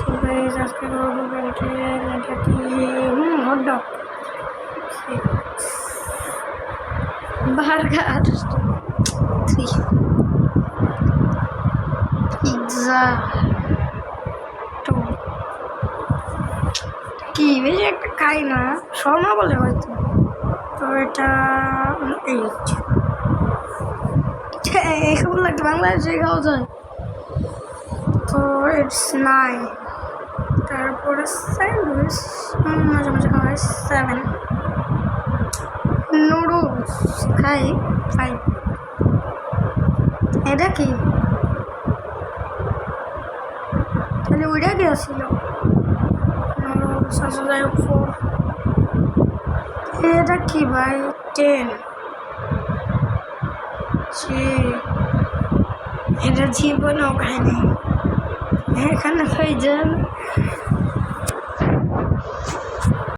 তো গাইস আজকে করবো ব্যাংকে এটা কি হটডগ বার্গার পিৎজা তো কি বেশি একটা খাই না শর্মা বলে হয়তো তো এটা 8 এগুলো একটা বাংলাদেশে খাওয়া যায় তো ইটস 9 তারপরে স্যান্ডউইচ মাঝে মাঝে খাওয়া হয় 7 নুডলস খাই 5 এটা কি তাহলে ওইটা কি ছিল নুডলস আসা যাই হোক 4 এটা কি ভাই 10 এটা জীবনেও খাইনি এখানে খাই যান